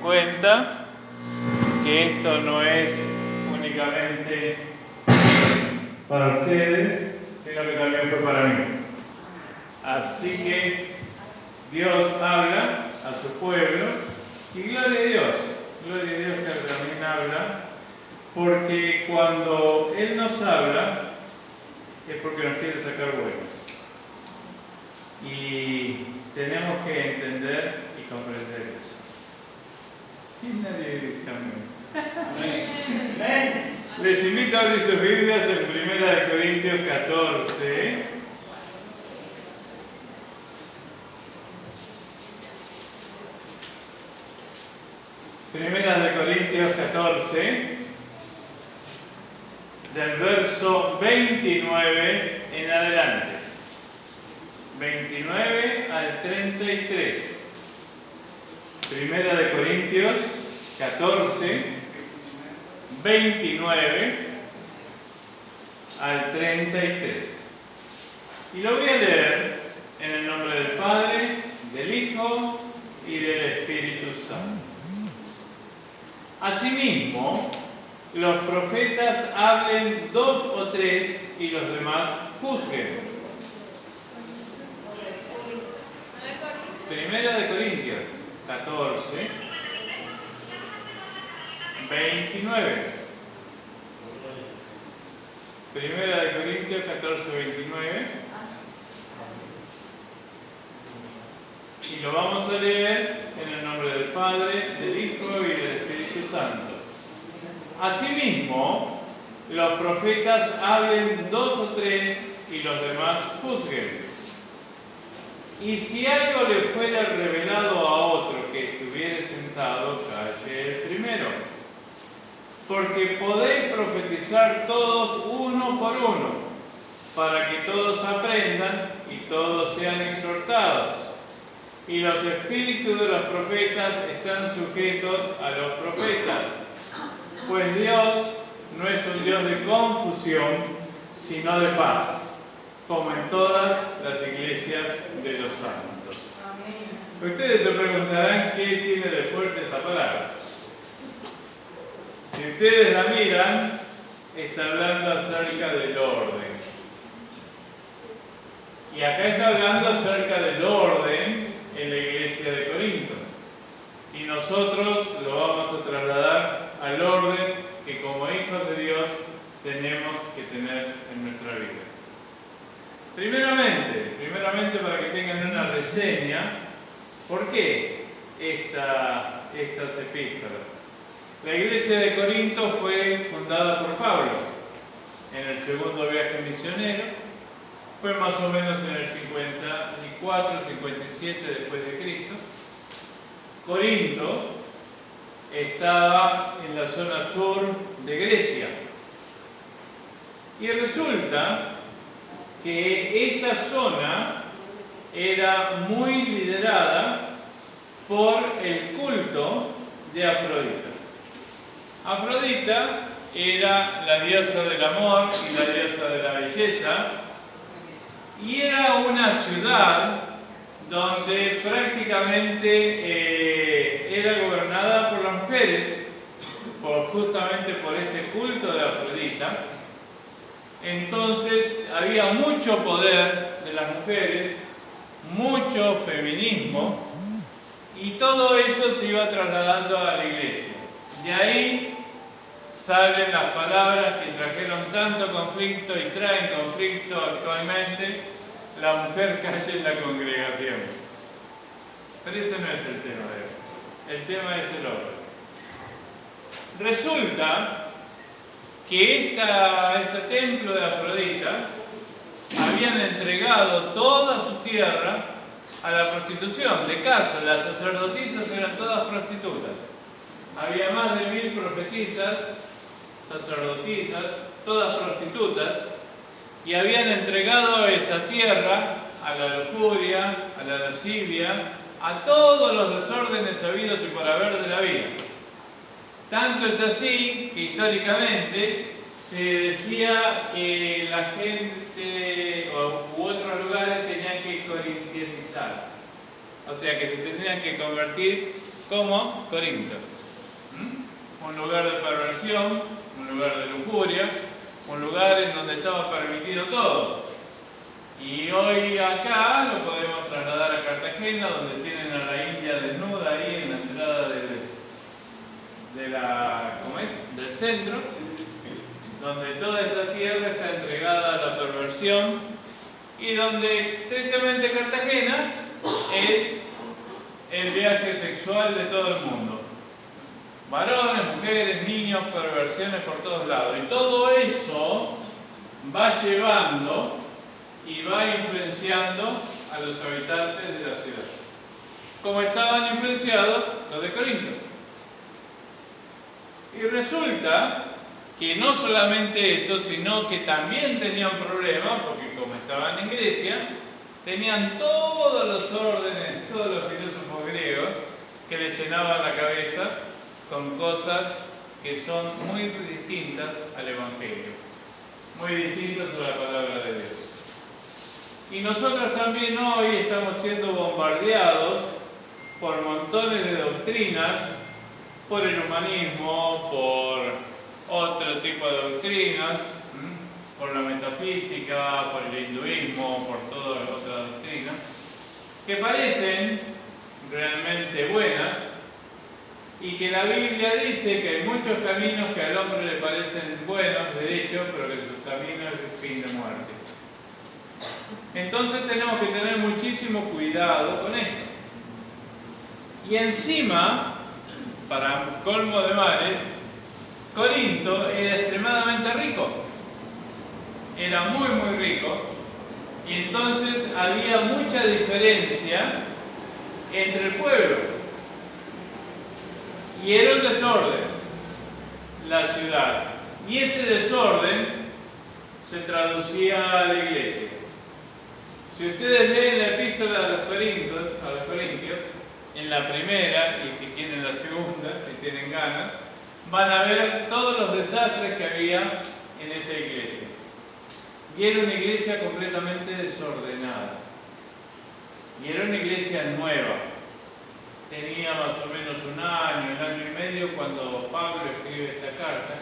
cuenta que esto no es únicamente para ustedes, sino que también fue para mí. Así que Dios habla a su pueblo y gloria a Dios que también habla, porque cuando Él nos habla es porque nos quiere sacar buenos. Y tenemos que entender y comprender eso. Y nadie dice amén. Les invito a abrir sus Biblias en 1 Corintios 14. Primera de Corintios 14, del verso 29 en adelante. 29 al 33. Primera de Corintios 14, 29 al 33. Y lo voy a leer en el nombre del Padre, del Hijo y del Espíritu Santo. Asimismo, los profetas hablen 2 o 3 y los demás juzguen. Primera de Corintios 14, 29. Primera de Corintios 14, 29. Y lo vamos a leer en el nombre del Padre, del Hijo y del Espíritu Santo. Asimismo, los profetas hablen 2 o 3 y los demás juzguen. Y si algo le fuera revelado a otro que estuviere sentado, calle el primero. Porque podéis profetizar todos uno por uno, para que todos aprendan y todos sean exhortados. Y los espíritus de los profetas están sujetos a los profetas. Pues Dios no es un Dios de confusión, sino de paz, como en todas las iglesias de los santos. Amén. Ustedes se preguntarán qué tiene de fuerte esta palabra. Si ustedes la miran, está hablando acerca del orden. Y acá está hablando acerca del orden en la iglesia de Corinto. Y nosotros lo vamos a trasladar al orden que como hijos de Dios tenemos que tener en nuestra vida. Primeramente para que tengan una reseña, ¿por qué estas epístolas? La iglesia de Corinto fue fundada por Pablo en el segundo viaje misionero, fue más o menos en el 54, 57 después de Cristo. Corinto estaba en la zona sur de Grecia. Y resulta que esta zona era muy liderada por el culto de Afrodita. Afrodita era la diosa del amor y la diosa de la belleza, y era una ciudad donde prácticamente era gobernada por las mujeres, justamente por este culto de Afrodita. Entonces había mucho poder de las mujeres, mucho feminismo, y todo eso se iba trasladando a la iglesia. De ahí salen las palabras que trajeron tanto conflicto y traen conflicto actualmente: la mujer calla en la congregación. Pero ese no es el tema de hoy. El tema es el orden. Resulta que este templo de Afrodita habían entregado toda su tierra a la prostitución. De caso, las sacerdotisas eran todas prostitutas. Había más de 1000 profetisas, sacerdotisas, todas prostitutas, y habían entregado esa tierra a la lujuria, a la lascivia, a todos los desórdenes habidos y por haber de la vida. Tanto es así que históricamente se decía que la gente u otros lugares tenían que corintianizar, o sea que se tendrían que convertir como Corinto. Un lugar de perversión, un lugar de lujuria, un lugar en donde estaba permitido todo. Y hoy acá lo podemos trasladar a Cartagena, donde tienen a la India desnuda ahí en la entrada del centro, donde toda esta tierra está entregada a la perversión y donde tristemente Cartagena es el viaje sexual de todo el mundo. Varones, mujeres, niños, perversiones por todos lados. Y todo eso va llevando y va influenciando a los habitantes de la ciudad, como estaban influenciados los de Corinto. Y resulta que no solamente eso, sino que también tenían problemas, porque como estaban en Grecia, tenían todos los órdenes, todos los filósofos griegos, que les llenaban la cabeza con cosas que son muy distintas al Evangelio, muy distintas a la palabra de Dios. Y nosotros también hoy estamos siendo bombardeados por montones de doctrinas, por el humanismo, por otro tipo de doctrinas, por la metafísica, por el hinduismo, por todas las otras doctrinas, que parecen realmente buenas y que la Biblia dice que hay muchos caminos que al hombre le parecen buenos, derechos, pero que sus caminos es el fin de muerte. Entonces tenemos que tener muchísimo cuidado con esto. Y encima, para colmo de males, Corinto era extremadamente rico. Era muy muy rico. Y entonces había mucha diferencia entre el pueblo. Y era un desorden la ciudad. Y ese desorden se traducía a la iglesia. Si ustedes leen la epístola a los Corintios, en la primera, y si quieren la segunda, si tienen ganas, van a ver todos los desastres que había en esa iglesia. Y era una iglesia completamente desordenada. Y era una iglesia nueva. Tenía más o menos un año y medio cuando Pablo escribe esta carta,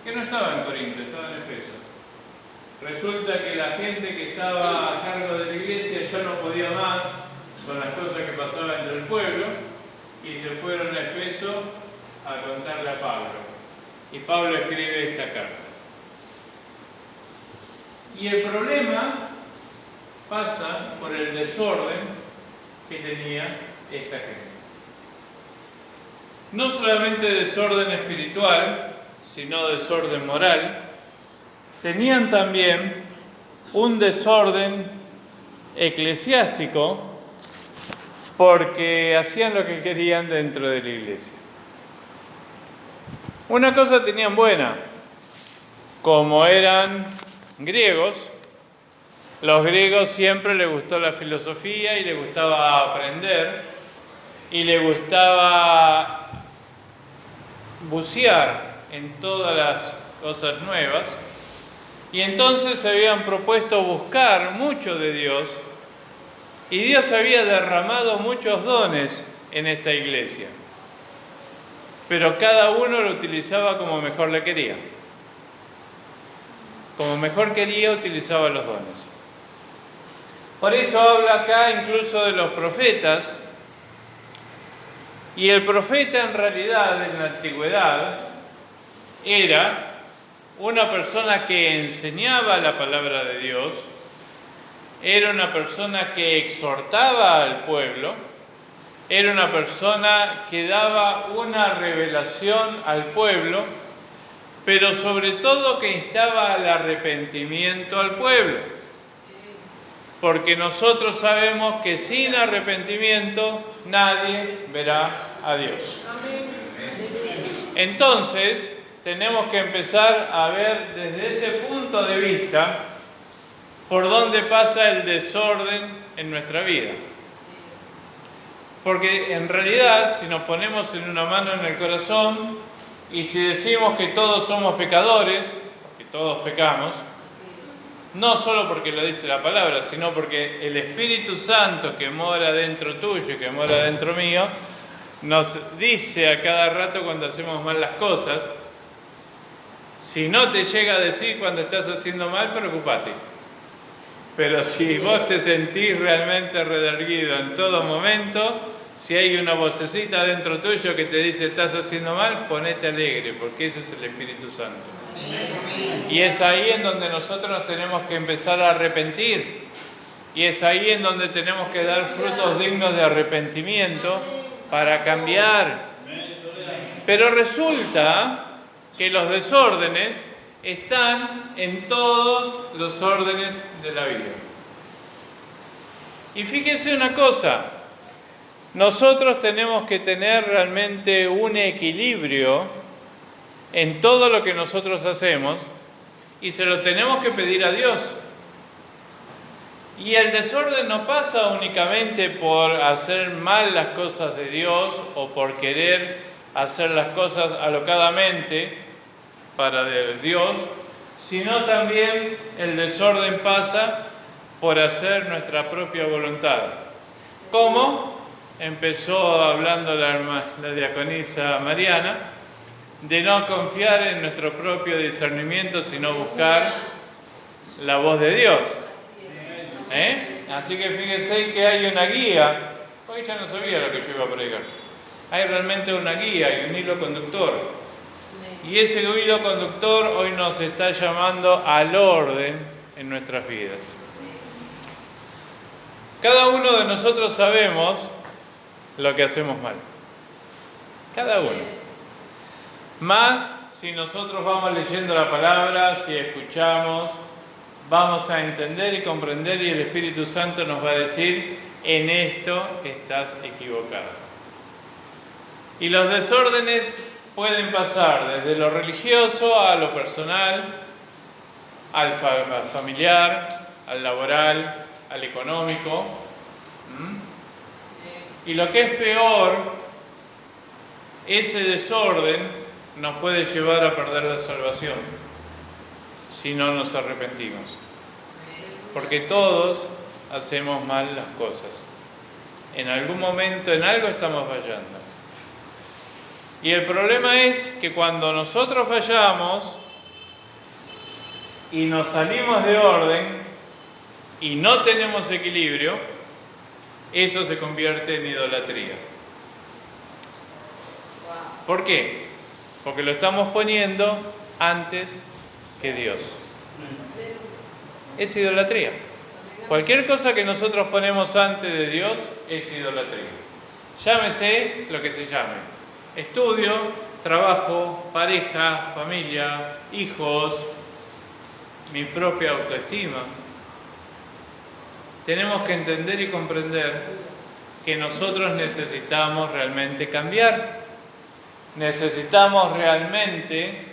que no estaba en Corinto, estaba en Efeso. Resulta que la gente que estaba a cargo de la iglesia ya no podía más con las cosas que pasaban entre el pueblo y se fueron a Efeso a contarle a Pablo. Y Pablo escribe esta carta. Y el problema pasa por el desorden que tenía esta gente. No solamente desorden espiritual, sino desorden moral. Tenían también un desorden eclesiástico porque hacían lo que querían dentro de la iglesia. Una cosa tenían buena, como eran griegos, los griegos siempre les gustó la filosofía y les gustaba aprender y les gustaba bucear en todas las cosas nuevas. Y entonces se habían propuesto buscar mucho de Dios y Dios había derramado muchos dones en esta iglesia. Pero cada uno lo utilizaba como mejor le quería. Como mejor quería, utilizaba los dones. Por eso habla acá incluso de los profetas. Y el profeta en realidad en la antigüedad era una persona que enseñaba la palabra de Dios, era una persona que exhortaba al pueblo, era una persona que daba una revelación al pueblo, pero sobre todo que instaba al arrepentimiento al pueblo. Porque nosotros sabemos que sin arrepentimiento nadie verá a Dios. Entonces, tenemos que empezar a ver desde ese punto de vista por dónde pasa el desorden en nuestra vida. Porque en realidad, si nos ponemos en una mano en el corazón y si decimos que todos somos pecadores, que todos pecamos, no solo porque lo dice la palabra, sino porque el Espíritu Santo que mora dentro tuyo y que mora dentro mío, nos dice a cada rato cuando hacemos mal las cosas. Si no te llega a decir cuando estás haciendo mal, preocupate. Pero si vos te sentís realmente redarguido en todo momento, si hay una vocecita dentro tuyo que te dice estás haciendo mal, ponete alegre, porque ese es el Espíritu Santo. Y es ahí en donde nosotros nos tenemos que empezar a arrepentir. Y es ahí en donde tenemos que dar frutos dignos de arrepentimiento para cambiar. Pero resulta que los desórdenes están en todos los órdenes de la vida. Y fíjense una cosa, nosotros tenemos que tener realmente un equilibrio en todo lo que nosotros hacemos y se lo tenemos que pedir a Dios. Y el desorden no pasa únicamente por hacer mal las cosas de Dios o por querer hacer las cosas alocadamente para Dios, sino también el desorden pasa por hacer nuestra propia voluntad. ¿Cómo? Empezó hablando la diaconisa Mariana, de no confiar en nuestro propio discernimiento, sino buscar la voz de Dios. Así que fíjense que hay una guía. Hoy ya no sabía lo que yo iba a predicar. Hay realmente una guía y un hilo conductor. Y ese hilo conductor hoy nos está llamando al orden en nuestras vidas. Cada uno de nosotros sabemos lo que hacemos mal. Cada uno. Más si nosotros vamos leyendo la palabra, si escuchamos, vamos a entender y comprender y el Espíritu Santo nos va a decir, en esto estás equivocado. Y los desórdenes pueden pasar desde lo religioso a lo personal, al familiar, al laboral, al económico. Y lo que es peor, ese desorden nos puede llevar a perder la salvación si no nos arrepentimos. Porque todos hacemos mal las cosas. En algún momento, en algo estamos fallando. Y el problema es que cuando nosotros fallamos y nos salimos de orden y no tenemos equilibrio, eso se convierte en idolatría. ¿Por qué? Porque lo estamos poniendo antes que Dios. Es idolatría. Cualquier cosa que nosotros ponemos antes de Dios es idolatría. Llámese lo que se llame. Estudio, trabajo, pareja, familia, hijos, mi propia autoestima. Tenemos que entender y comprender que nosotros necesitamos realmente cambiar. Necesitamos realmente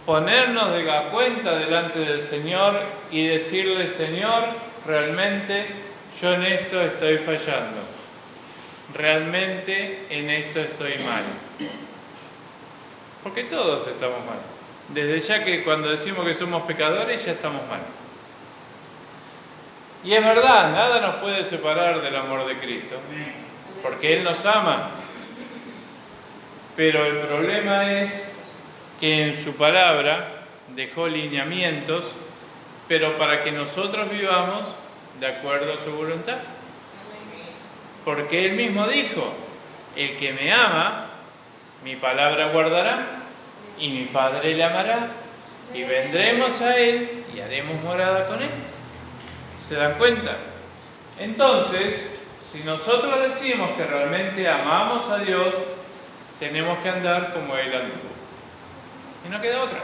ponernos de la cuenta delante del Señor y decirle, Señor, realmente yo en esto estoy fallando. Realmente en esto estoy mal. Porque todos estamos mal. Desde ya que cuando decimos que somos pecadores ya estamos mal. Y es verdad, nada nos puede separar del amor de Cristo. Porque Él nos ama. Pero el problema es que en su palabra dejó lineamientos, pero para que nosotros vivamos de acuerdo a su voluntad. Porque Él mismo dijo, el que me ama, mi palabra guardará, y mi Padre le amará, y vendremos a Él y haremos morada con Él. ¿Se dan cuenta? Entonces, si nosotros decimos que realmente amamos a Dios, tenemos que andar como Él andó. Y no queda otra.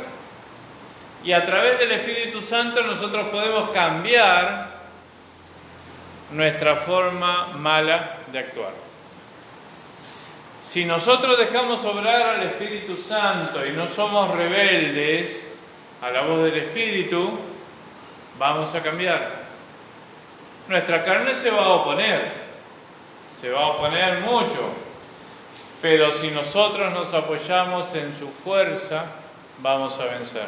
Y a través del Espíritu Santo nosotros podemos cambiar nuestra forma mala de actuar. Si nosotros dejamos obrar al Espíritu Santo y no somos rebeldes a la voz del Espíritu, vamos a cambiar. Nuestra carne se va a oponer mucho, pero si nosotros nos apoyamos en su fuerza, vamos a vencer.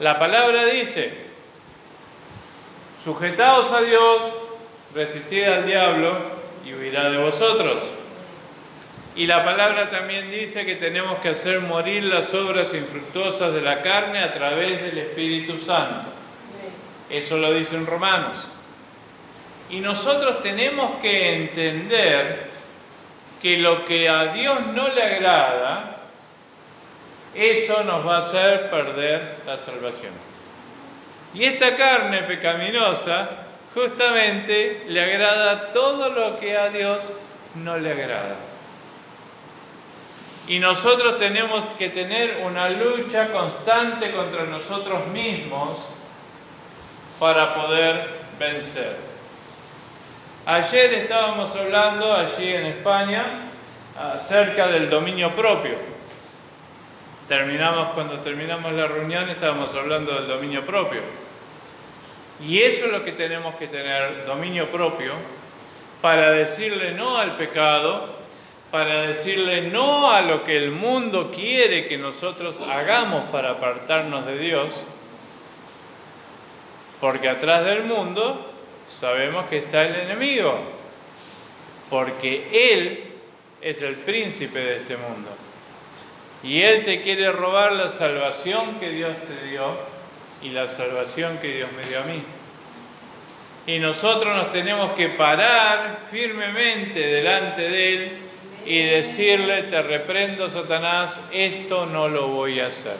La palabra dice, sujetaos a Dios, resistid al diablo y huirá de vosotros. Y la palabra también dice que tenemos que hacer morir las obras infructuosas de la carne a través del Espíritu Santo. Eso lo dice en Romanos. Y nosotros tenemos que entender que lo que a Dios no le agrada, eso nos va a hacer perder la salvación. Y esta carne pecaminosa justamente le agrada todo lo que a Dios no le agrada. Y nosotros tenemos que tener una lucha constante contra nosotros mismos para poder vencer. Ayer estábamos hablando allí en España acerca del dominio propio. Cuando terminamos la reunión estábamos hablando del dominio propio. Y eso es lo que tenemos que tener, dominio propio, para decirle no al pecado, para decirle no a lo que el mundo quiere que nosotros hagamos para apartarnos de Dios, porque atrás del mundo sabemos que está el enemigo, porque Él es el príncipe de este mundo, y Él te quiere robar la salvación que Dios te dio y la salvación que Dios me dio a mí. Y nosotros nos tenemos que parar firmemente delante de Él y decirle: te reprendo, Satanás, esto no lo voy a hacer.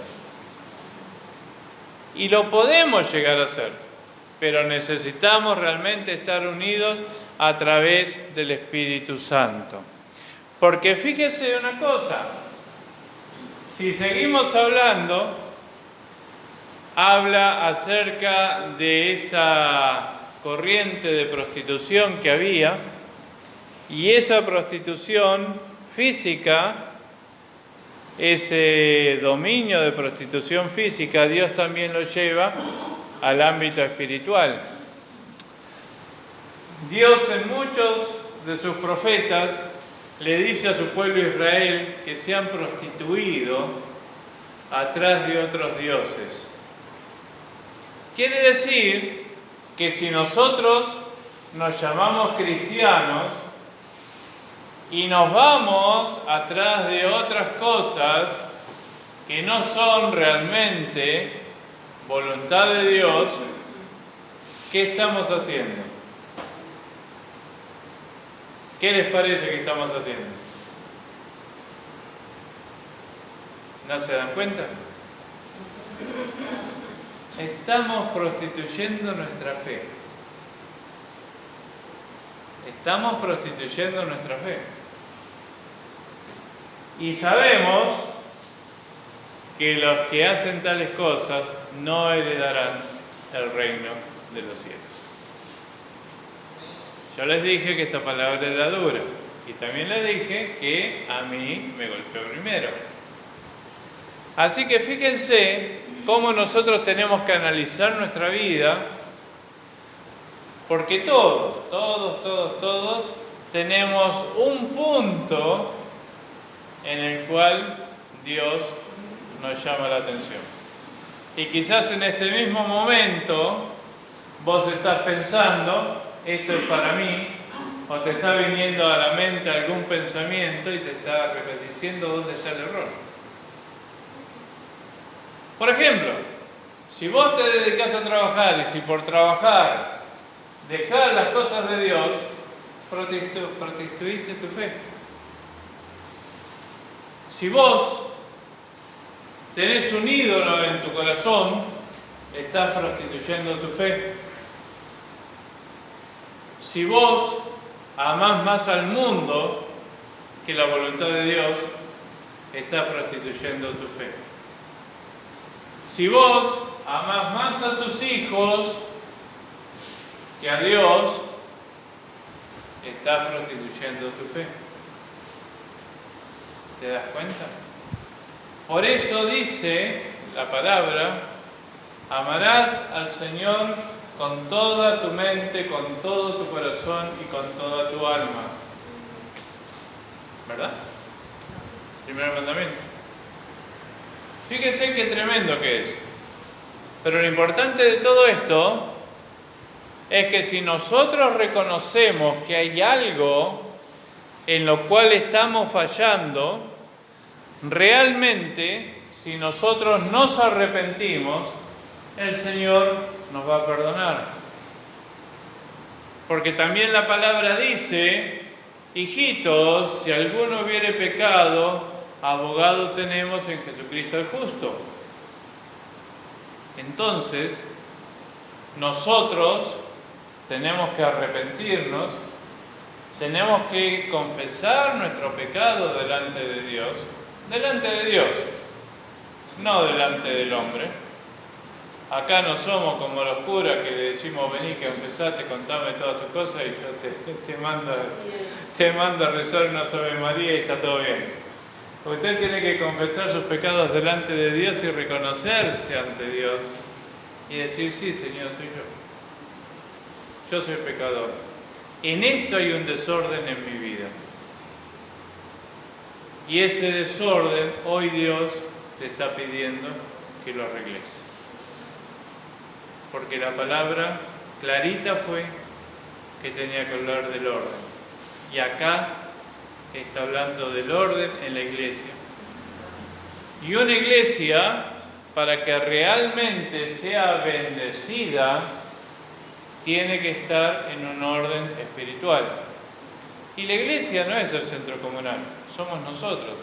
Y lo podemos llegar a hacer, pero necesitamos realmente estar unidos a través del Espíritu Santo. Porque fíjese una cosa, si seguimos hablando, habla acerca de esa corriente de prostitución que había, y esa prostitución física, ese dominio de prostitución física, Dios también lo lleva al ámbito espiritual. Dios en muchos de sus profetas le dice a su pueblo Israel que se han prostituido atrás de otros dioses. Quiere decir que si nosotros nos llamamos cristianos y nos vamos atrás de otras cosas que no son realmente voluntad de Dios, ¿qué estamos haciendo? ¿Qué les parece que estamos haciendo? ¿No se dan cuenta? Estamos prostituyendo nuestra fe. Estamos prostituyendo nuestra fe. Y sabemos que los que hacen tales cosas no heredarán el reino de los cielos. Yo les dije que esta palabra era dura, y también les dije que a mí me golpeó primero. Así que fíjense cómo nosotros tenemos que analizar nuestra vida, porque todos tenemos un punto en el cual Dios nos llama la atención. Y quizás en este mismo momento vos estás pensando: esto es para mí, o te está viniendo a la mente algún pensamiento y te está diciendo dónde está el error. Por ejemplo, si vos te dedicás a trabajar y si por trabajar dejás las cosas de Dios, prostituiste tu fe. Si vos tenés un ídolo en tu corazón, estás prostituyendo tu fe. Si vos amás más al mundo que la voluntad de Dios, estás prostituyendo tu fe. Si vos amás más a tus hijos que a Dios, estás prostituyendo tu fe. ¿Te das cuenta? Por eso dice la palabra: amarás al Señor con toda tu mente, con todo tu corazón y con toda tu alma. ¿Verdad? Primer mandamiento. Fíjense qué tremendo que es. Pero lo importante de todo esto es que si nosotros reconocemos que hay algo en lo cual estamos fallando, realmente, si nosotros nos arrepentimos, el Señor nos va a perdonar. Porque también la palabra dice, hijitos, si alguno hubiere pecado, abogado tenemos en Jesucristo el justo. Entonces, nosotros tenemos que arrepentirnos, tenemos que confesar nuestro pecado delante de Dios, no delante del hombre. Acá no somos como los curas que le decimos, vení, que confesate, contame todas tus cosas y yo te mando a rezar una Ave María y está todo bien. Usted tiene que confesar sus pecados delante de Dios y reconocerse ante Dios y decir, sí, Señor, soy yo. Yo soy pecador. En esto hay un desorden en mi vida. Y ese desorden, hoy Dios te está pidiendo que lo arregles. Porque la palabra clarita fue que tenía que hablar del orden. Y acá está hablando del orden en la iglesia. Y una iglesia, para que realmente sea bendecida, tiene que estar en un orden espiritual. Y la iglesia no es el centro comunal, somos nosotros.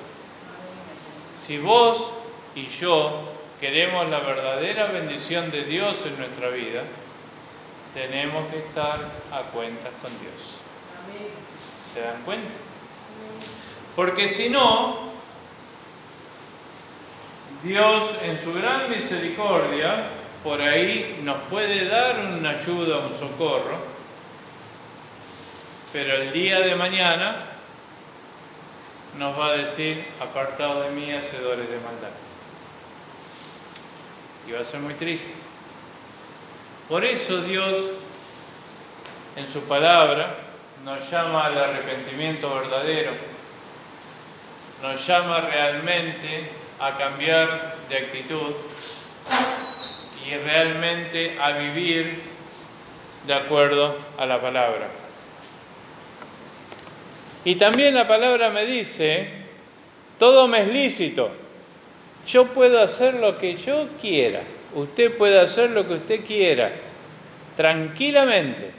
Si vos y yo queremos la verdadera bendición de Dios en nuestra vida, tenemos que estar a cuentas con Dios. ¿Se dan cuenta? Porque si no, Dios en su gran misericordia, por ahí nos puede dar una ayuda, un socorro, pero el día de mañana nos va a decir, apartados de mí, hacedores de maldad. Y va a ser muy triste. Por eso Dios, en su palabra, nos llama al arrepentimiento verdadero, nos llama realmente a cambiar de actitud y realmente a vivir de acuerdo a la palabra. Y también la palabra me dice, todo me es lícito. Yo puedo hacer lo que yo quiera. Usted puede hacer lo que usted quiera, tranquilamente.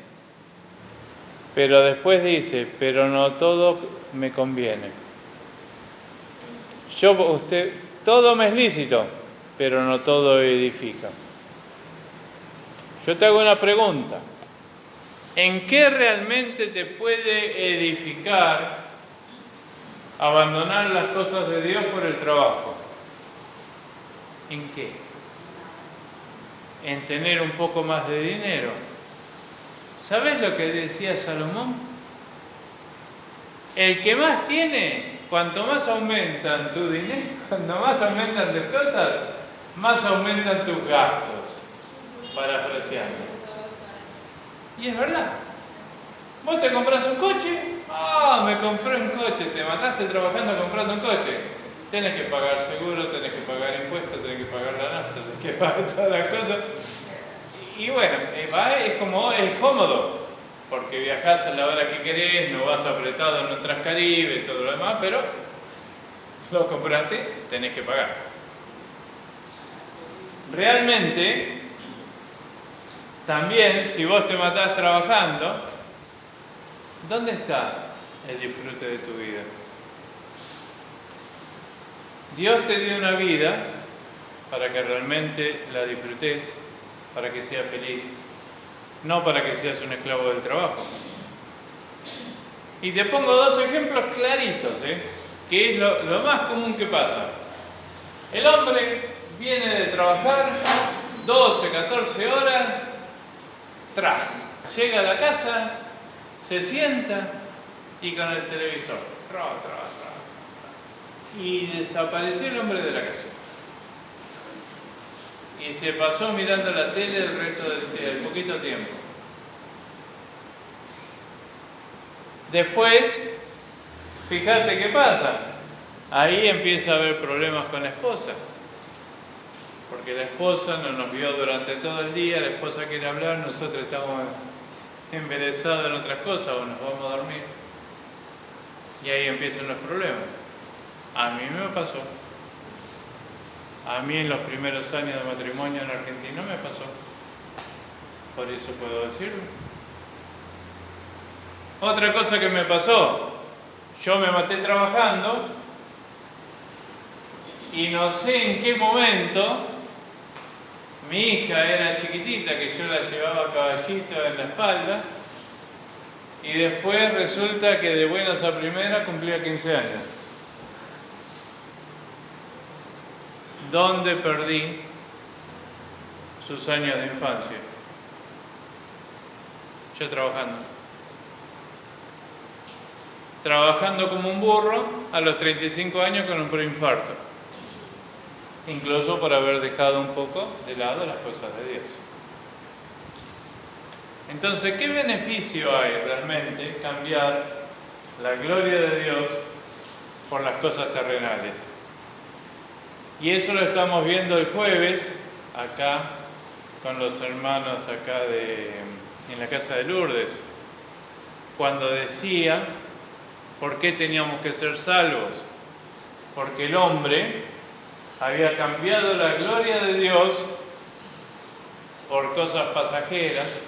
Pero después dice, pero no todo me conviene. Todo me es lícito, pero no todo edifica. Yo te hago una pregunta. ¿En qué realmente te puede edificar abandonar las cosas de Dios por el trabajo? ¿En qué? En tener un poco más de dinero. ¿Sabes lo que decía Salomón? El que más tiene, cuanto más aumentan tu dinero, cuanto más aumentan tus cosas, más aumentan tus gastos, parafraseando. Y es verdad. Vos te compras un coche, me compré un coche, te mataste trabajando comprando un coche. Tenés que pagar seguro, tenés que pagar impuestos, tenés que pagar la nafta, tenés que pagar todas las cosas. Y bueno, es cómodo, porque viajás a la hora que querés, no vas apretado en un Transcaribe y todo lo demás, pero lo compraste, tenés que pagar. Realmente, también, si vos te matás trabajando, ¿dónde está el disfrute de tu vida? Dios te dio una vida para que realmente la disfrutes, para que seas feliz, no para que seas un esclavo del trabajo. Y te pongo dos ejemplos claritos, que es lo más común que pasa. El hombre viene de trabajar 12, 14 horas, llega a la casa, se sienta y con el televisor, y desapareció el hombre de la casa. Y se pasó mirando la tele el resto del poquito tiempo. Después, fíjate qué pasa. Ahí empieza a haber problemas con la esposa. Porque la esposa no nos vio durante todo el día, la esposa quiere hablar, nosotros estamos embelesados en otras cosas o nos vamos a dormir. Y ahí empiezan los problemas. A mí me pasó. A mí en los primeros años de matrimonio en Argentina me pasó. Por eso puedo decirlo. Otra cosa que me pasó, yo me maté trabajando y no sé en qué momento mi hija era chiquitita, que yo la llevaba a caballito en la espalda, y después resulta que de buenas a primeras cumplía 15 años. ¿Dónde perdí sus años de infancia? Yo trabajando como un burro a los 35 años con un preinfarto, incluso por haber dejado un poco de lado las cosas de Dios. Entonces, ¿qué beneficio hay realmente cambiar la gloria de Dios por las cosas terrenales? Y eso lo estamos viendo el jueves acá con los hermanos acá en la casa de Lourdes, cuando decía por qué teníamos que ser salvos, porque el hombre había cambiado la gloria de Dios por cosas pasajeras,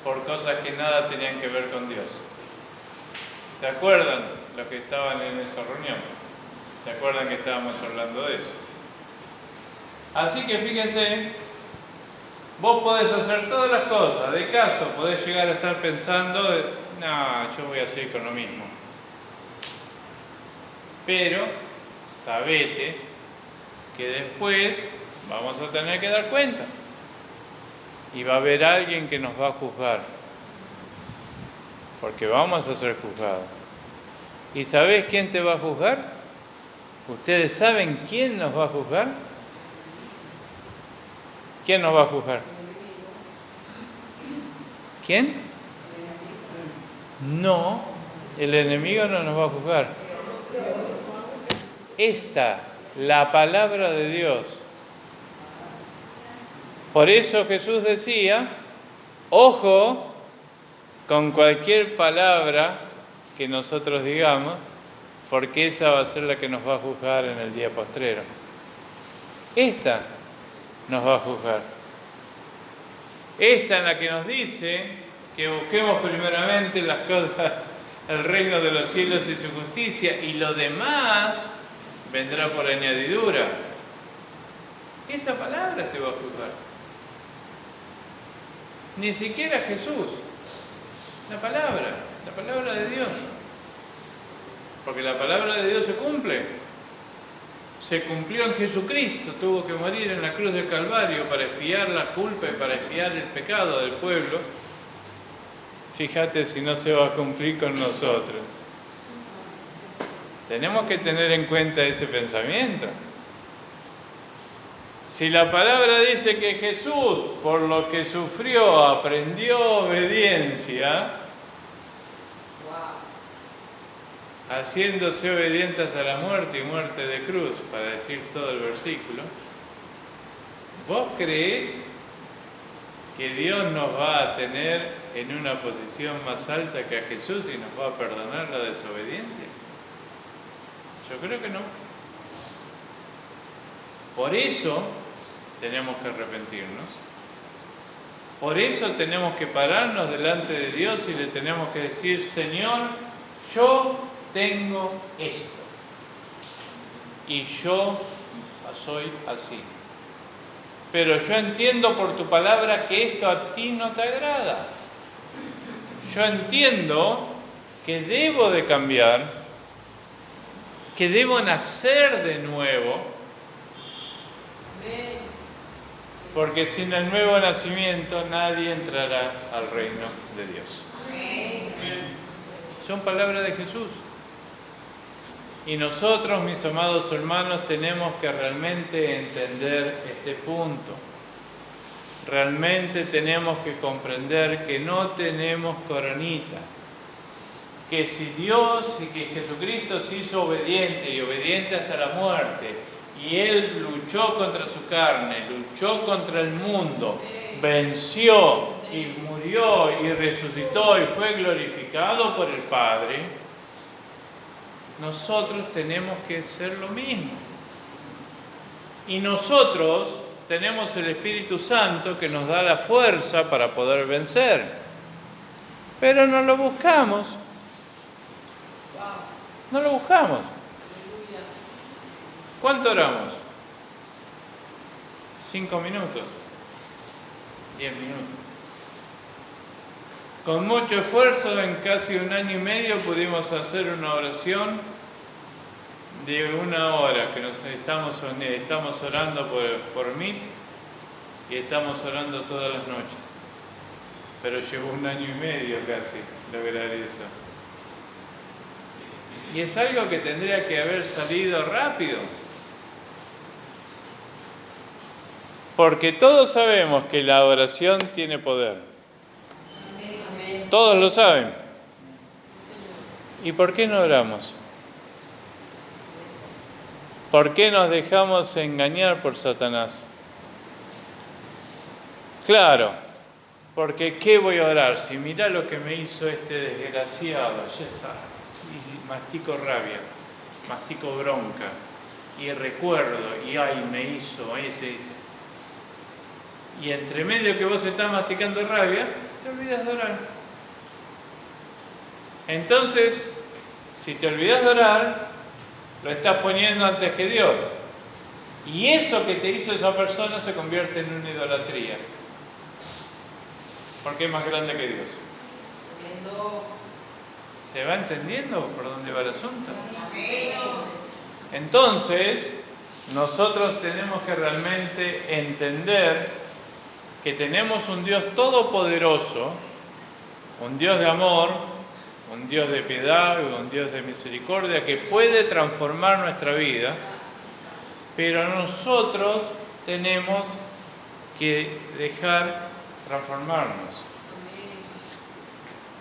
por cosas que nada tenían que ver con Dios. ¿Se acuerdan los que estaban en esa reunión? ¿Se acuerdan que estábamos hablando de eso? Así que fíjense, vos podés hacer todas las cosas, de caso podés llegar a estar pensando, no, yo voy a seguir con lo mismo. Pero sabete que después vamos a tener que dar cuenta. Y va a haber alguien que nos va a juzgar. Porque vamos a ser juzgados. ¿Y sabés quién te va a juzgar? ¿Ustedes saben quién nos va a juzgar? ¿Quién nos va a juzgar? ¿Quién? No, el enemigo no nos va a juzgar. La palabra de Dios. Por eso Jesús decía, ojo con cualquier palabra que nosotros digamos, porque esa va a ser la que nos va a juzgar en el día postrero. Esta nos va a juzgar. Esta en la que nos dice que busquemos primeramente las cosas, el reino de los cielos y su justicia, y lo demás vendrá por añadidura. Esa palabra te va a juzgar. Ni siquiera Jesús. La palabra de Dios. Porque la palabra de Dios se cumple. Se cumplió en Jesucristo, tuvo que morir en la cruz del Calvario para expiar la culpa y para expiar el pecado del pueblo. Fíjate si no se va a cumplir con nosotros. Tenemos que tener en cuenta ese pensamiento. Si la palabra dice que Jesús, por lo que sufrió, aprendió obediencia, haciéndose obediente hasta la muerte y muerte de cruz, para decir todo el versículo, ¿vos creés que Dios nos va a tener en una posición más alta que a Jesús y nos va a perdonar la desobediencia? Yo creo que no. Por eso tenemos que arrepentirnos. Por eso tenemos que pararnos delante de Dios y le tenemos que decir, Señor, yo tengo esto. Y yo soy así. Pero yo entiendo por tu palabra que esto a ti no te agrada. Yo entiendo que debo de cambiar, que debo nacer de nuevo, porque sin el nuevo nacimiento nadie entrará al reino de Dios. Son palabras de Jesús. Y nosotros, mis amados hermanos, tenemos que realmente entender este punto. Realmente tenemos que comprender que no tenemos coronita. Que si Dios y que Jesucristo se hizo obediente y obediente hasta la muerte, y Él luchó contra su carne, luchó contra el mundo, venció y murió y resucitó y fue glorificado por el Padre, nosotros tenemos que hacer lo mismo. Y nosotros tenemos el Espíritu Santo que nos da la fuerza para poder vencer. Pero no lo buscamos. No lo buscamos. ¿Cuánto oramos? 5 minutos. 10 minutos. Con mucho esfuerzo, en casi 1 año y medio pudimos hacer una oración de 1 hora, que estamos orando por Meet y estamos orando todas las noches. Pero llevó 1 año y medio casi lograr eso. Y es algo que tendría que haber salido rápido. Porque todos sabemos que la oración tiene poder. Todos lo saben. ¿Y por qué no oramos? ¿Por qué nos dejamos engañar por Satanás? Claro, porque ¿qué voy a orar? Si mirá lo que me hizo este desgraciado, y mastico rabia, mastico bronca, y recuerdo, y ay, me hizo, ahí se dice. Y entre medio que vos estás masticando rabia, te olvidas de orar. Entonces, si te olvidas de orar, lo estás poniendo antes que Dios. Y eso que te hizo esa persona se convierte en una idolatría. Porque es más grande que Dios. ¿Se va entendiendo por dónde va el asunto? Entonces, nosotros tenemos que realmente entender que tenemos un Dios todopoderoso, un Dios de amor, un Dios de piedad, un Dios de misericordia que puede transformar nuestra vida, pero nosotros tenemos que dejar transformarnos.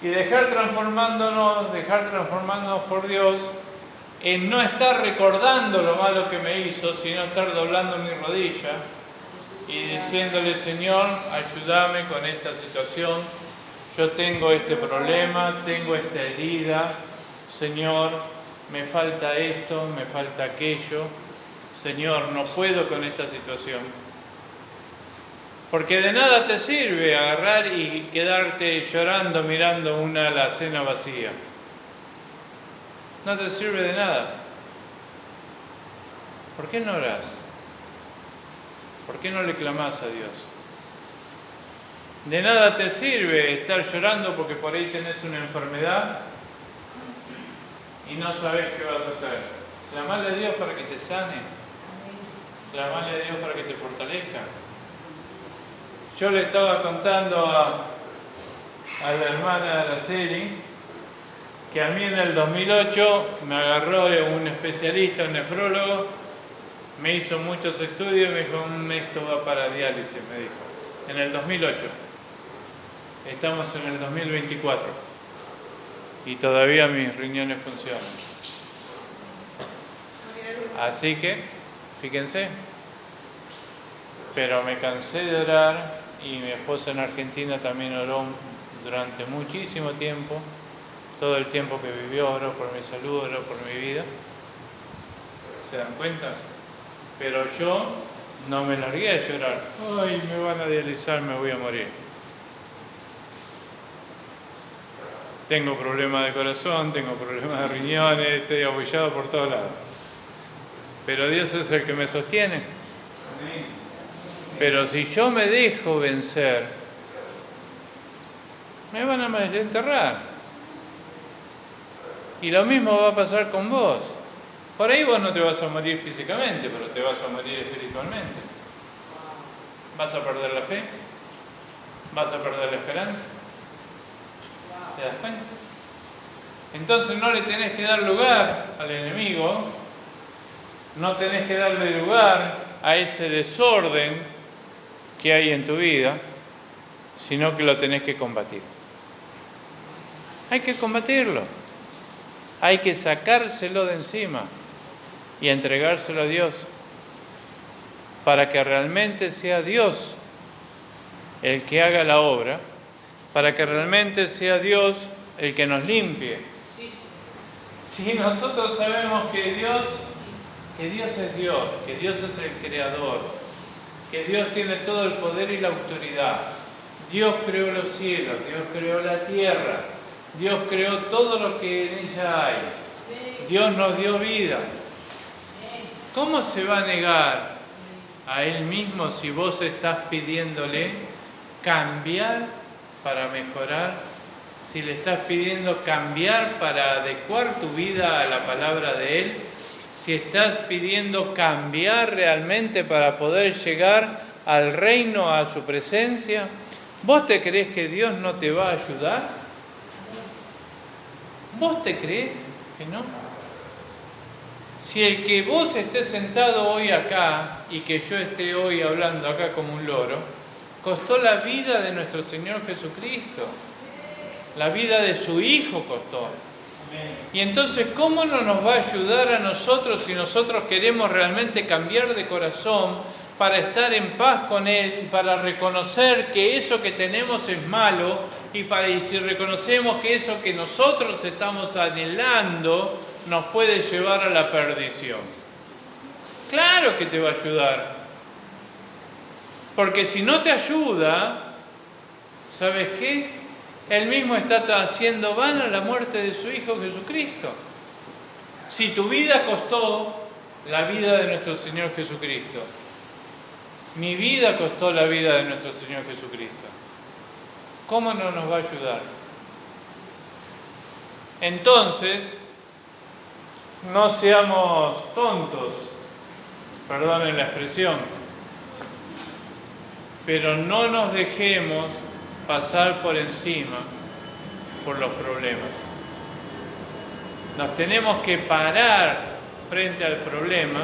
Y dejar transformándonos por Dios, en no estar recordando lo malo que me hizo, sino estar doblando mi rodilla y diciéndole: Señor, ayúdame con esta situación, yo tengo este problema, tengo esta herida, Señor, me falta esto, me falta aquello, Señor, no puedo con esta situación. Porque de nada te sirve agarrar y quedarte llorando mirando una alacena vacía. No te sirve de nada. ¿Por qué no orás? ¿Por qué no le clamás a Dios? De nada te sirve estar llorando porque por ahí tenés una enfermedad y no sabés qué vas a hacer. Clamale a Dios para que te sane. Clamale a Dios para que te fortalezca. Yo le estaba contando a la hermana Araceli que a mí en el 2008 me agarró un especialista, un nefrólogo, me hizo muchos estudios y me dijo: esto va para diálisis, me dijo. En el 2008. Estamos en el 2024 y todavía mis riñones funcionan. Así que, fíjense, pero me cansé de orar y mi esposa en Argentina también oró durante muchísimo tiempo. Todo el tiempo que vivió oró por mi salud, oró por mi vida. ¿Se dan cuenta? Pero yo no me largué a llorar. Ay, me van a dializar, me voy a morir. Tengo problemas de corazón, tengo problemas de riñones, estoy abollado por todos lados. Pero Dios es el que me sostiene. Pero si yo me dejo vencer, me van a enterrar. Y lo mismo va a pasar con vos. Por ahí vos no te vas a morir físicamente, pero te vas a morir espiritualmente. ¿Vas a perder la fe? ¿Vas a perder la esperanza? ¿Te das cuenta? Entonces no le tenés que dar lugar al enemigo, no tenés que darle lugar a ese desorden que hay en tu vida, sino que lo tenés que combatir. Hay que combatirlo, hay que sacárselo de encima y entregárselo a Dios, para que realmente sea Dios el que haga la obra, para que realmente sea Dios el que nos limpie. Si nosotros sabemos que Dios es Dios, que Dios es el creador, que Dios tiene todo el poder y la autoridad. Dios creó los cielos, Dios creó la tierra, Dios creó todo lo que en ella hay. Dios nos dio vida. ¿Cómo se va a negar a Él mismo si vos estás pidiéndole cambiar para mejorar? Si le estás pidiendo cambiar para adecuar tu vida a la palabra de Él, si estás pidiendo cambiar realmente para poder llegar al reino, a su presencia, ¿vos te crees que Dios no te va a ayudar? ¿Vos te crees que no? Si el que vos estés sentado hoy acá y que yo esté hoy hablando acá como un loro, costó la vida de nuestro Señor Jesucristo. La vida de su Hijo costó. Y entonces, ¿cómo no nos va a ayudar a nosotros si nosotros queremos realmente cambiar de corazón para estar en paz con Él, para reconocer que eso que tenemos es malo y si reconocemos que eso que nosotros estamos anhelando nos puede llevar a la perdición? Claro que te va a ayudar. Porque si no te ayuda, ¿sabes qué? Él mismo está haciendo vana la muerte de su Hijo Jesucristo. Si tu vida costó la vida de nuestro Señor Jesucristo, mi vida costó la vida de nuestro Señor Jesucristo, ¿cómo no nos va a ayudar? Entonces, no seamos tontos, perdonen la expresión, pero no nos dejemos pasar por encima por los problemas. Nos tenemos que parar frente al problema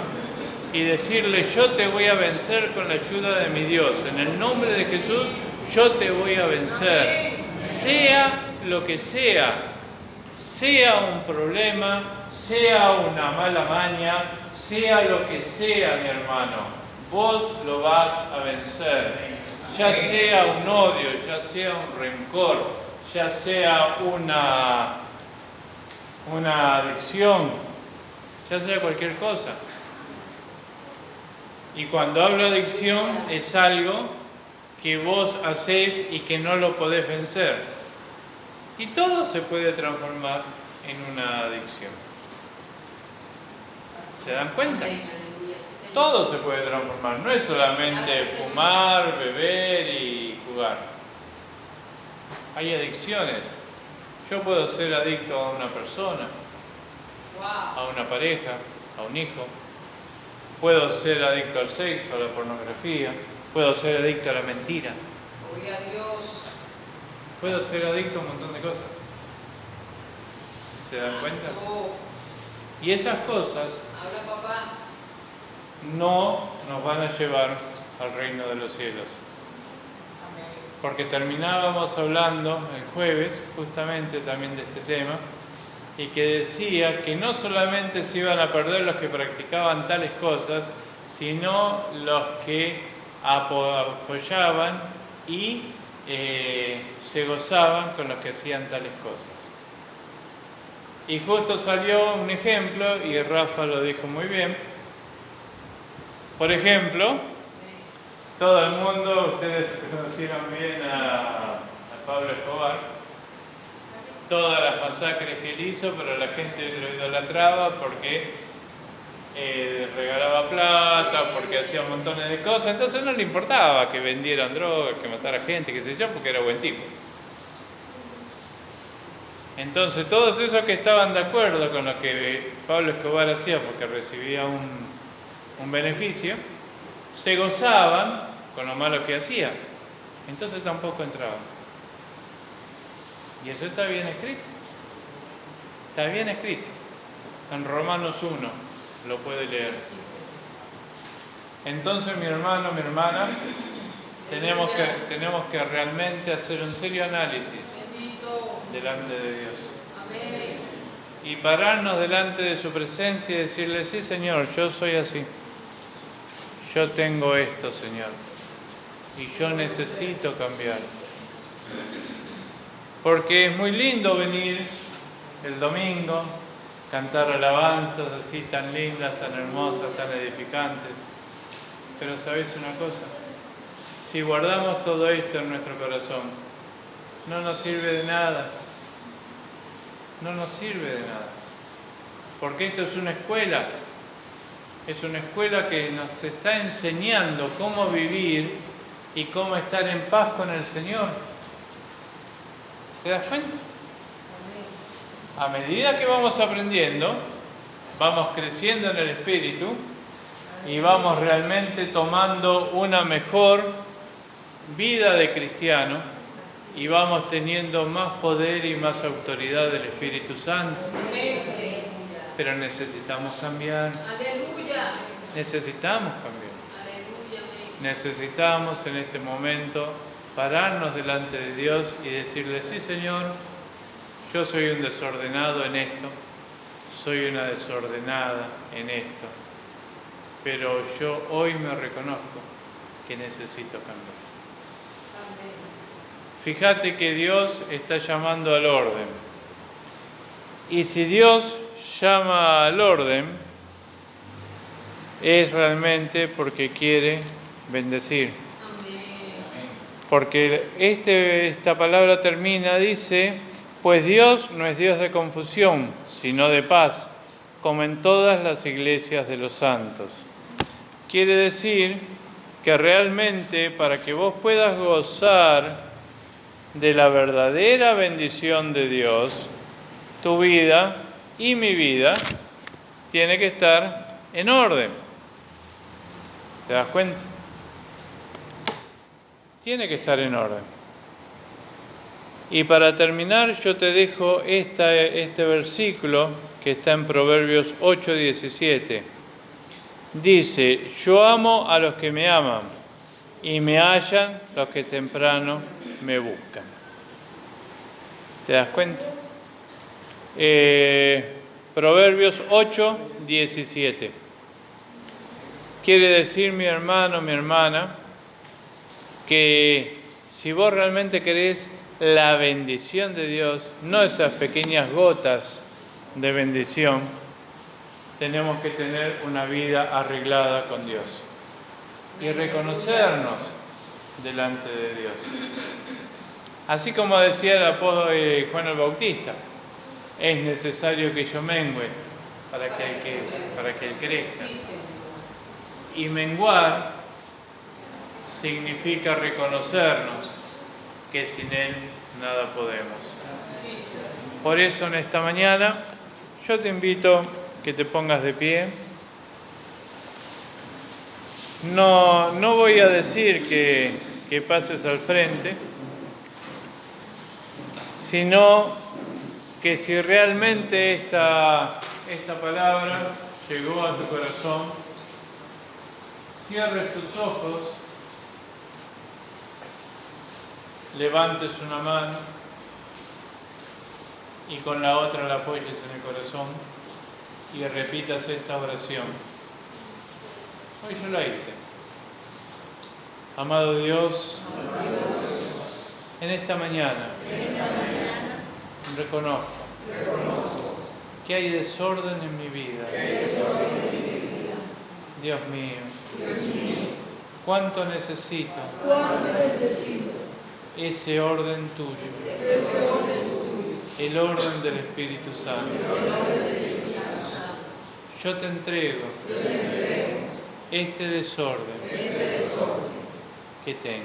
y decirle: yo te voy a vencer con la ayuda de mi Dios. En el nombre de Jesús, yo te voy a vencer. Sea lo que sea un problema, sea una mala maña, sea lo que sea, mi hermano, vos lo vas a vencer. Ya sea un odio, ya sea un rencor, ya sea una adicción, ya sea cualquier cosa. Y cuando hablo de adicción es algo que vos hacés y que no lo podés vencer. Y todo se puede transformar en una adicción. ¿Se dan cuenta? Todo se puede transformar, no es solamente fumar, beber y jugar. Hay adicciones. Yo puedo ser adicto a una persona, a una pareja, a un hijo. Puedo ser adicto al sexo, a la pornografía. Puedo ser adicto a la mentira. Gloria a Dios. Puedo ser adicto a un montón de cosas. ¿Se dan cuenta? Y esas cosas no nos van a llevar al reino de los cielos. Porque terminábamos hablando el jueves justamente también de este tema, y que decía que no solamente se iban a perder los que practicaban tales cosas, sino los que apoyaban y se gozaban con los que hacían tales cosas. Y justo salió un ejemplo, y Rafa lo dijo muy bien. Por ejemplo, todo el mundo, ustedes conocieron bien a Pablo Escobar, todas las masacres que él hizo, pero la gente lo idolatraba porque regalaba plata, porque hacía montones de cosas, entonces no le importaba que vendieran drogas, que matara gente, qué sé yo, porque era buen tipo. Entonces todos esos que estaban de acuerdo con lo que Pablo Escobar hacía porque recibía un beneficio, se gozaban con lo malo que hacía, entonces tampoco entraban. Y eso está bien escrito. Está bien escrito. En Romanos 1 lo puede leer. Entonces, mi hermano, mi hermana, tenemos que realmente hacer un serio análisis delante de Dios. Y pararnos delante de su presencia y decirle: sí, Señor, yo soy así. Yo tengo esto, Señor. Y yo necesito cambiar. Porque es muy lindo venir el domingo, cantar alabanzas así tan lindas, tan hermosas, tan edificantes. Pero ¿sabéis una cosa? Si guardamos todo esto en nuestro corazón, no nos sirve de nada. No nos sirve de nada. Porque esto es una escuela. Es una escuela que nos está enseñando cómo vivir y cómo estar en paz con el Señor. ¿Te das cuenta? A medida que vamos aprendiendo, vamos creciendo en el Espíritu y vamos realmente tomando una mejor vida de cristiano y vamos teniendo más poder y más autoridad del Espíritu Santo. Pero necesitamos cambiar. Aleluya. Necesitamos cambiar. Aleluya. Necesitamos en este momento pararnos delante de Dios y decirle: sí, Señor, yo soy un desordenado en esto, soy una desordenada en esto, pero yo hoy me reconozco que necesito cambiar. Fíjate que Dios está llamando al orden. Y si Dios llama al orden, es realmente porque quiere bendecir. Porque esta palabra termina, dice: pues Dios no es Dios de confusión, sino de paz, como en todas las iglesias de los santos. Quiere decir que realmente para que vos puedas gozar de la verdadera bendición de Dios, tu vida y mi vida tiene que estar en orden. ¿Te das cuenta? Tiene que estar en orden. Y para terminar, yo te dejo este versículo que está en Proverbios 8:17. Dice: yo amo a los que me aman, y me hallan los que temprano me buscan. ¿Te das cuenta? Proverbios 8:17. Quiere decir, mi hermano, mi hermana, que si vos realmente querés la bendición de Dios, no esas pequeñas gotas de bendición, tenemos que tener una vida arreglada con Dios y reconocernos delante de Dios. Así como decía el apóstol Juan el Bautista: es necesario que yo mengüe para que Él crezca. Y menguar significa reconocernos que sin Él nada podemos. Por eso en esta mañana yo te invito que te pongas de pie. No voy a decir que pases al frente, sino que si realmente esta palabra llegó a tu corazón, cierres tus ojos, levantes una mano y con la otra la apoyes en el corazón y repitas esta oración. Hoy yo la hice. Amado Dios, en esta mañana reconozco que hay desorden en mi vida. Dios mío, cuánto necesito ese orden tuyo, el orden del Espíritu Santo. Yo te entrego este desorden que tengo.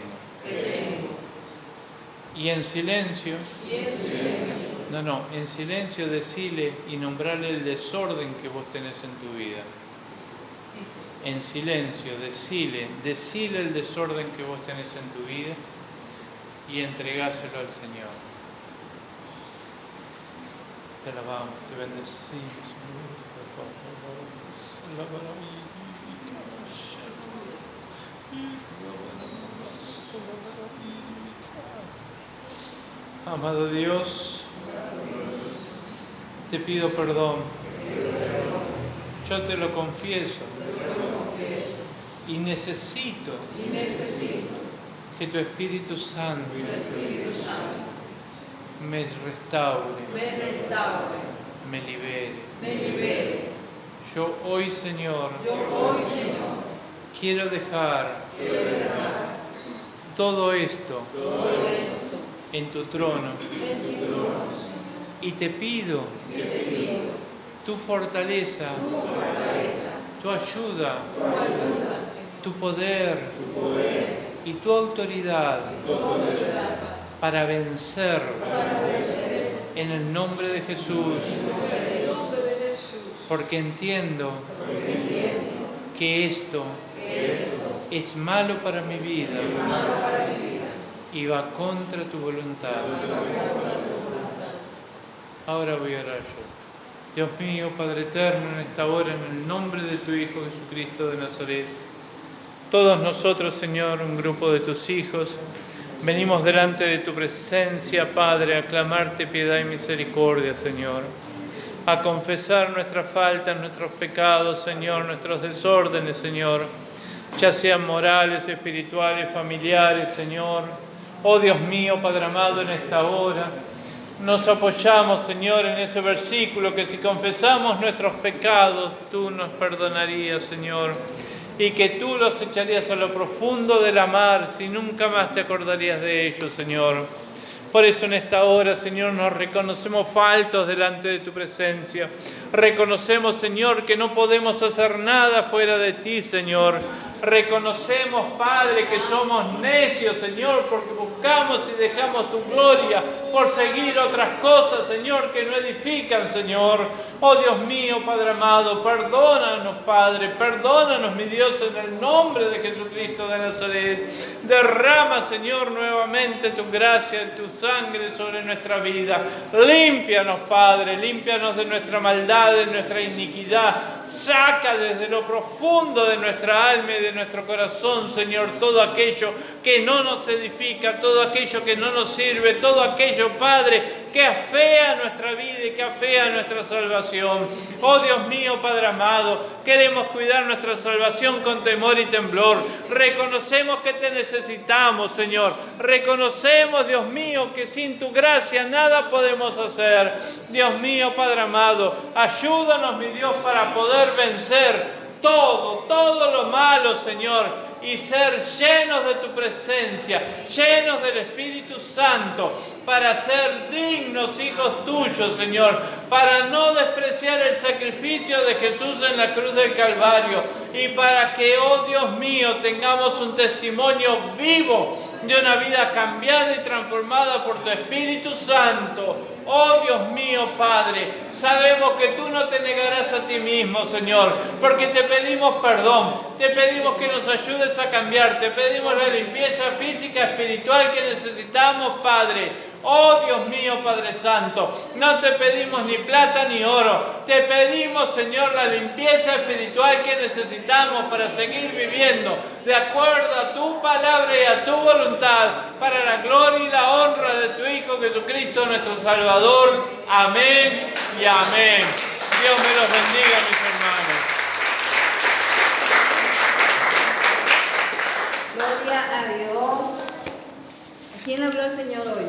Y en silencio, en silencio decile y nombrale el desorden que vos tenés en tu vida. En silencio, decile el desorden que vos tenés en tu vida y entregáselo al Señor. Te alabamos, te bendecimos. Amado Dios, te pido perdón. Yo te lo confieso. Y necesito que tu Espíritu Santo me restaure, me libere, ven y ve. Yo hoy, Señor, Yo hoy, Señor, quiero dejar todo esto todo esto en tu trono en tu trono, y te pido y te pido tu fortaleza, tu fortaleza, tu ayuda, tu ayuda, Señor, tu poder y tu autoridad tu autoridad para vencer para vencer en el nombre de Jesús, en el nombre de Jesús, porque entiendo que esto es malo para mi vida y va contra tu voluntad. Ahora voy a orar yo. Dios mío, Padre eterno, en esta hora, en el nombre de tu Hijo Jesucristo de Nazaret, todos nosotros, Señor, un grupo de tus hijos, venimos delante de tu presencia, Padre, a clamarte piedad y misericordia, Señor, a confesar nuestras faltas, nuestros pecados, Señor, nuestros desórdenes, Señor, ya sean morales, espirituales, familiares, Señor. Oh Dios mío, Padre amado, en esta hora nos apoyamos, Señor, en ese versículo que si confesamos nuestros pecados, tú nos perdonarías, Señor, y que tú los echarías a lo profundo de la mar, si nunca más te acordarías de ellos, Señor. Por eso en esta hora, Señor, nos reconocemos faltos delante de tu presencia. Reconocemos, Señor, que no podemos hacer nada fuera de ti, Señor. Reconocemos, Padre, que somos necios, Señor, porque buscamos y dejamos tu gloria por seguir otras cosas, Señor, que no edifican, Señor. Oh Dios mío, Padre amado, perdónanos, Padre, perdónanos, mi Dios, en el nombre de Jesucristo de Nazaret. Derrama, Señor, nuevamente tu gracia y tu sangre sobre nuestra vida. Límpianos, Padre, límpianos de nuestra maldad, de nuestra iniquidad. Saca desde lo profundo de nuestra alma y de nuestro corazón, Señor, todo aquello que no nos edifica, todo aquello que no nos sirve, todo aquello, Padre, que afea nuestra vida y que afea nuestra salvación. Oh Dios mío, Padre amado, queremos cuidar nuestra salvación con temor y temblor. Reconocemos que te necesitamos, Señor. Reconocemos, Dios mío, que sin tu gracia nada podemos hacer. Dios mío, Padre amado, ayúdanos, mi Dios, para poder vencer todo lo malo, Señor, y ser llenos de tu presencia, llenos del Espíritu Santo, para ser dignos hijos tuyos, Señor, para no despreciar el sacrificio de Jesús en la cruz del Calvario, y para que, oh Dios mío, tengamos un testimonio vivo de una vida cambiada y transformada por tu Espíritu Santo. Oh Dios mío, Padre, sabemos que tú no te negarás a ti mismo, Señor, porque te pedimos perdón, te pedimos que nos ayudes a cambiar, te pedimos la limpieza física, espiritual que necesitamos, Padre. Oh Dios mío, Padre Santo, no te pedimos ni plata ni oro, te pedimos, Señor, la limpieza espiritual que necesitamos para seguir viviendo de acuerdo a tu palabra y a tu voluntad, para la gloria y la honra de tu Hijo Jesucristo, nuestro Salvador. Amén y amén. Dios me los bendiga, mis hermanos. Gloria a Dios. ¿A quién habló el Señor hoy?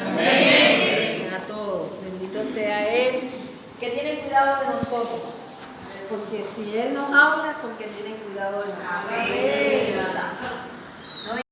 Amén. A todos. Bendito sea Él, que tiene cuidado de nosotros. Porque si Él nos habla, porque tiene cuidado de nosotros. Amén.